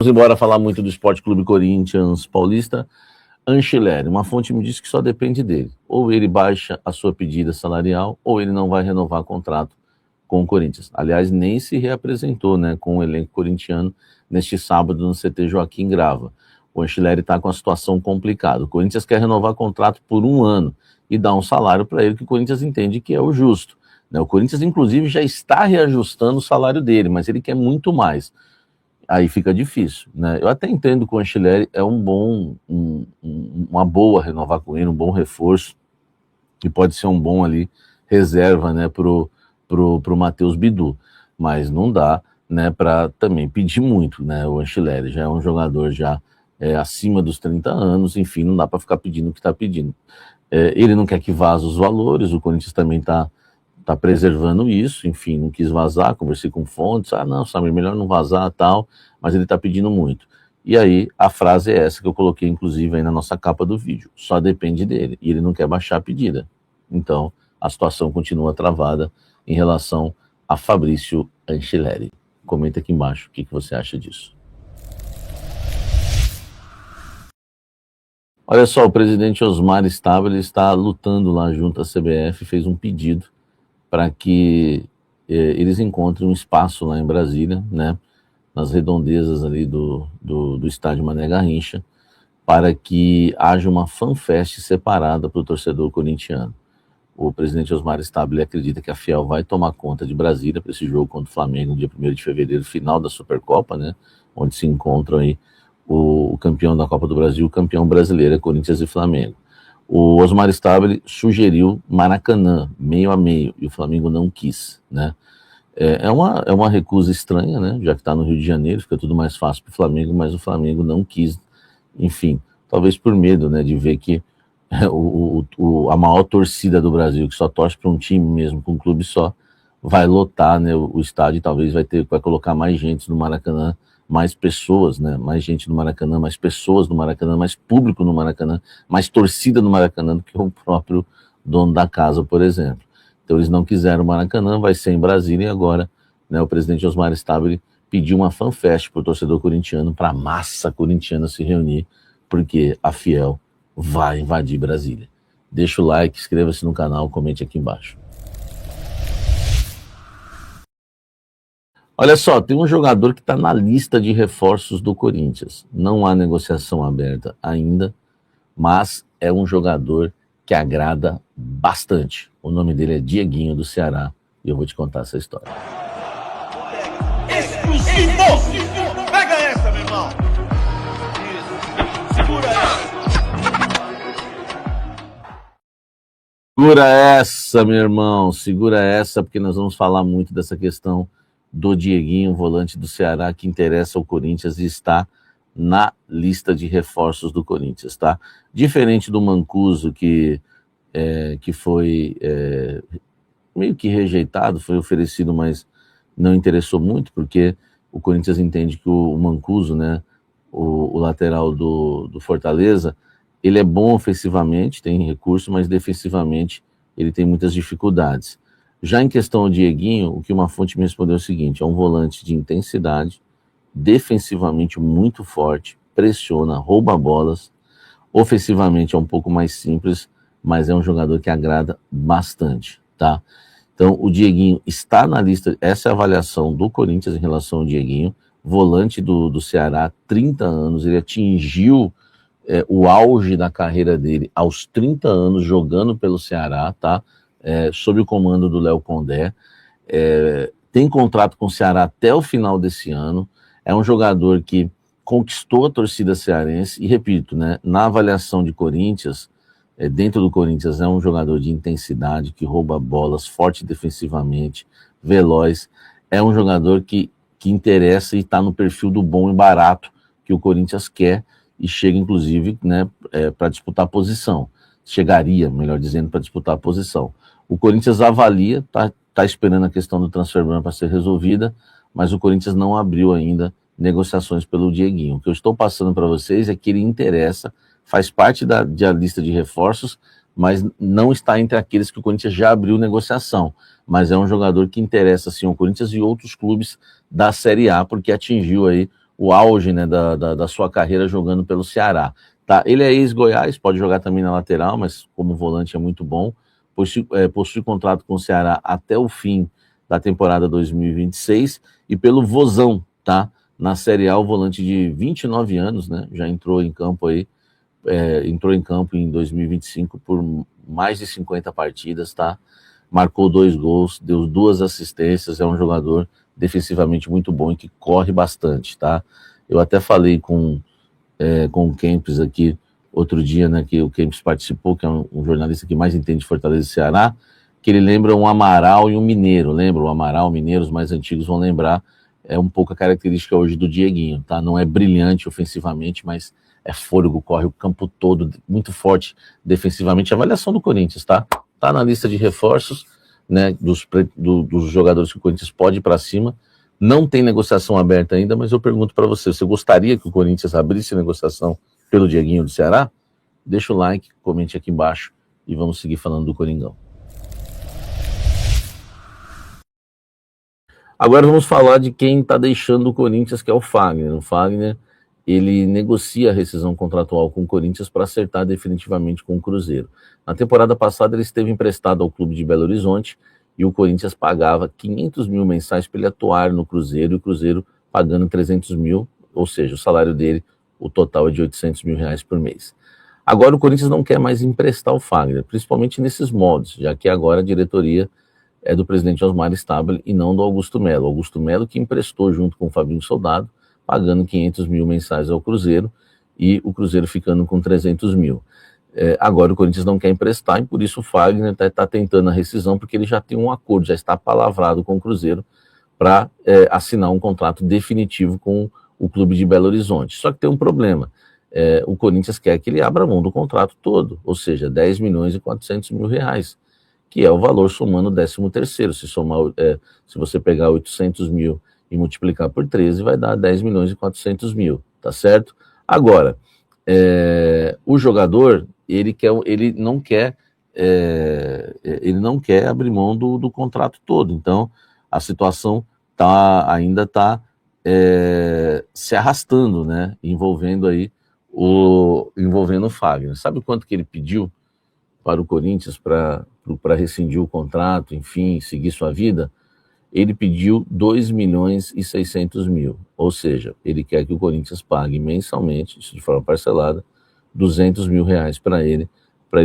Vamos embora falar muito do Esporte Clube Corinthians Paulista. Anceleri, uma fonte me disse que só depende dele. Ou ele baixa a sua pedida salarial, ou ele não vai renovar contrato com o Corinthians. Aliás, nem se reapresentou, né, com o elenco corintiano neste sábado no CT Joaquim Grava. O Anceleri está com a situação complicada. O Corinthians quer renovar contrato por 1 ano e dar um salário para ele que o Corinthians entende que é o justo. O Corinthians, inclusive, já está reajustando o salário dele, mas ele quer muito mais. Aí fica difícil, né? Eu até entendo que o Anceleri é uma boa renovar com ele, um bom reforço, e pode ser um bom ali reserva, né, pro Matheus Bidu, mas não dá, né, para também pedir muito, né? O Anceleri já é um jogador já acima dos 30 anos, enfim, não dá para ficar pedindo o que está pedindo. Ele não quer que vaze os valores, o Corinthians também está preservando isso, enfim, não quis vazar, conversei com fontes, não, Samir, melhor não vazar, tal, mas ele está pedindo muito. E aí, a frase é essa que eu coloquei, inclusive, aí na nossa capa do vídeo, só depende dele, e ele não quer baixar a pedida. Então, a situação continua travada em relação a Fabrício Anceleri. Comenta aqui embaixo o que você acha disso. Olha só, o presidente Osmar Stabile está lutando lá junto à CBF, fez um pedido para que eles encontrem um espaço lá em Brasília, né, nas redondezas ali do estádio Mané Garrincha, para que haja uma fanfest separada para o torcedor corintiano. O presidente Osmar Stabile acredita que a Fiel vai tomar conta de Brasília para esse jogo contra o Flamengo no dia 1º de fevereiro, final da Supercopa, né, onde se encontram aí o campeão da Copa do Brasil, o campeão brasileiro, Corinthians e Flamengo. O Osmar Stabile sugeriu Maracanã, meio a meio, e o Flamengo não quis, né? É uma recusa estranha, né? Já que está no Rio de Janeiro, fica tudo mais fácil para o Flamengo, mas o Flamengo não quis, enfim, talvez por medo, né, de ver que a maior torcida do Brasil, que só torce para um time mesmo, para um clube só, vai lotar, né, o estádio, e talvez vai colocar mais gente no Maracanã, mais pessoas, né, mais gente no Maracanã, mais pessoas no Maracanã, mais público no Maracanã, mais torcida no Maracanã do que o próprio dono da casa, por exemplo. Então eles não quiseram o Maracanã, vai ser em Brasília, e agora, né, o presidente Osmar Stabile pediu uma fanfest para o torcedor corintiano, para a massa corintiana se reunir, porque a Fiel vai invadir Brasília. Deixa o like, inscreva-se no canal, comente aqui embaixo. Olha só, tem um jogador que está na lista de reforços do Corinthians. Não há negociação aberta ainda, mas é um jogador que agrada bastante. O nome dele é Dieguinho, do Ceará, e eu vou te contar essa história. Exclusivo! Pega essa, meu irmão! Isso. Segura essa! Segura essa, meu irmão, segura essa, porque nós vamos falar muito dessa questão do Dieguinho, volante do Ceará, que interessa ao Corinthians e está na lista de reforços do Corinthians, tá? Diferente do Mancuso, que foi meio que rejeitado, foi oferecido, mas não interessou muito, porque o Corinthians entende que o Mancuso, né, o lateral do Fortaleza, ele é bom ofensivamente, tem recurso, mas defensivamente ele tem muitas dificuldades. Já em questão ao Dieguinho, o que uma fonte me respondeu é o seguinte: é um volante de intensidade, defensivamente muito forte, pressiona, rouba bolas, ofensivamente é um pouco mais simples, mas é um jogador que agrada bastante, tá? Então o Dieguinho está na lista, essa é a avaliação do Corinthians em relação ao Dieguinho, volante do Ceará, 30 anos, ele atingiu o auge da carreira dele aos 30 anos jogando pelo Ceará, tá? Sob o comando do Léo Condé, tem contrato com o Ceará até o final desse ano, é um jogador que conquistou a torcida cearense, e repito, né, na avaliação de Corinthians, dentro do Corinthians é um jogador de intensidade, que rouba bolas, forte defensivamente, veloz, é um jogador que interessa e está no perfil do bom e barato que o Corinthians quer, e chega inclusive, né, para disputar a posição, chegaria, melhor dizendo, para disputar a posição. O Corinthians avalia, tá esperando a questão do transfer ban para ser resolvida, mas o Corinthians não abriu ainda negociações pelo Dieguinho. O que eu estou passando para vocês é que ele interessa, faz parte da lista de reforços, mas não está entre aqueles que o Corinthians já abriu negociação. Mas é um jogador que interessa, sim, ao Corinthians e outros clubes da Série A, porque atingiu aí o auge, né, da sua carreira jogando pelo Ceará. Tá? Ele é ex-Goiás, pode jogar também na lateral, mas como volante é muito bom. Possui contrato com o Ceará até o fim da temporada 2026 e pelo Vozão, tá? Na Série A, o volante de 29 anos, né? Já entrou em campo aí, entrou em campo em 2025 por mais de 50 partidas, tá? Marcou 2 gols, deu 2 assistências, é um jogador defensivamente muito bom e que corre bastante, tá? Eu até falei com o Kempis aqui outro dia, né, que o Kempis participou, que é um jornalista que mais entende Fortaleza e Ceará, que ele lembra um Amaral e um Mineiro, lembra? O Amaral, o Mineiro, os mais antigos vão lembrar, é um pouco a característica hoje do Dieguinho, tá? Não é brilhante ofensivamente, mas é fôlego, corre o campo todo, muito forte defensivamente. A avaliação do Corinthians, tá? Tá na lista de reforços, né, dos jogadores que o Corinthians pode ir para cima. Não tem negociação aberta ainda, mas eu pergunto para você gostaria que o Corinthians abrisse negociação pelo Dieguinho do Ceará? Deixa o like, comente aqui embaixo e vamos seguir falando do Coringão. Agora vamos falar de quem está deixando o Corinthians, que é o Fagner. O Fagner, ele negocia a rescisão contratual com o Corinthians para acertar definitivamente com o Cruzeiro. Na temporada passada ele esteve emprestado ao clube de Belo Horizonte e o Corinthians pagava 500 mil mensais para ele atuar no Cruzeiro, e o Cruzeiro pagando 300 mil, ou seja, o salário dele, o total é de 800 mil reais por mês. Agora o Corinthians não quer mais emprestar o Fagner, principalmente nesses moldes, já que agora a diretoria é do presidente Osmar Stabile e não do Augusto Melo. Augusto Melo que emprestou junto com o Fabinho Soldado, pagando 500 mil mensais ao Cruzeiro e o Cruzeiro ficando com 300 mil. Agora o Corinthians não quer emprestar e por isso o Fagner está tentando a rescisão, porque ele já tem um acordo, já está palavrado com o Cruzeiro para assinar um contrato definitivo com o clube de Belo Horizonte. Só que tem um problema, o Corinthians quer que ele abra mão do contrato todo, ou seja, 10 milhões e 400 mil reais, que é o valor somando o 13º. Se você pegar 800 mil e multiplicar por 13, vai dar 10 milhões e 400 mil, tá certo? Agora, o jogador, ele não quer abrir mão do contrato todo, então a situação ainda está se arrastando, né? Envolvendo o Fagner. Sabe quanto que ele pediu para o Corinthians para rescindir o contrato, enfim, seguir sua vida? Ele pediu 2 milhões e 600 mil, ou seja, ele quer que o Corinthians pague mensalmente, isso de forma parcelada, 200 mil reais para ele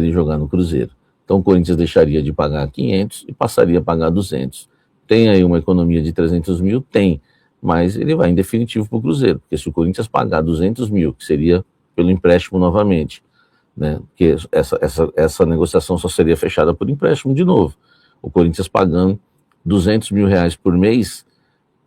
jogar no Cruzeiro. Então o Corinthians deixaria de pagar 500 e passaria a pagar 200. Tem aí uma economia de 300 mil? Tem, mas ele vai em definitivo para o Cruzeiro, porque se o Corinthians pagar 200 mil, que seria pelo empréstimo novamente, né, porque essa negociação só seria fechada por empréstimo de novo, o Corinthians pagando 200 mil reais por mês,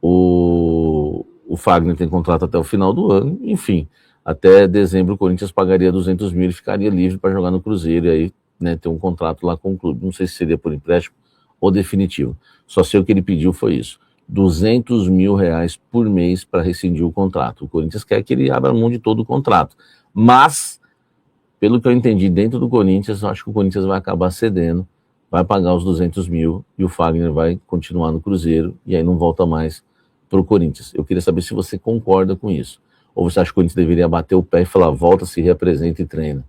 o Fagner tem contrato até o final do ano, enfim, até dezembro o Corinthians pagaria 200 mil e ficaria livre para jogar no Cruzeiro e aí, né, ter um contrato lá com o clube. Não sei se seria por empréstimo ou definitivo, só sei o que ele pediu foi isso, 200 mil reais por mês para rescindir o contrato. O Corinthians quer que ele abra mão de todo o contrato, mas pelo que eu entendi dentro do Corinthians, eu acho que o Corinthians vai acabar cedendo, vai pagar os 200 mil e o Fagner vai continuar no Cruzeiro e aí não volta mais para o Corinthians. Eu queria saber se você concorda com isso. Ou você acha que o Corinthians deveria bater o pé e falar, volta, se reapresenta e treina.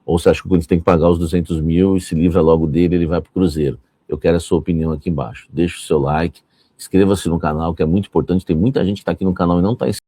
Ou você acha que o Corinthians tem que pagar os 200 mil e se livra logo dele e ele vai para o Cruzeiro. Eu quero a sua opinião aqui embaixo. Deixa o seu like, inscreva-se no canal, que é muito importante. Tem muita gente que está aqui no canal e não está inscrito.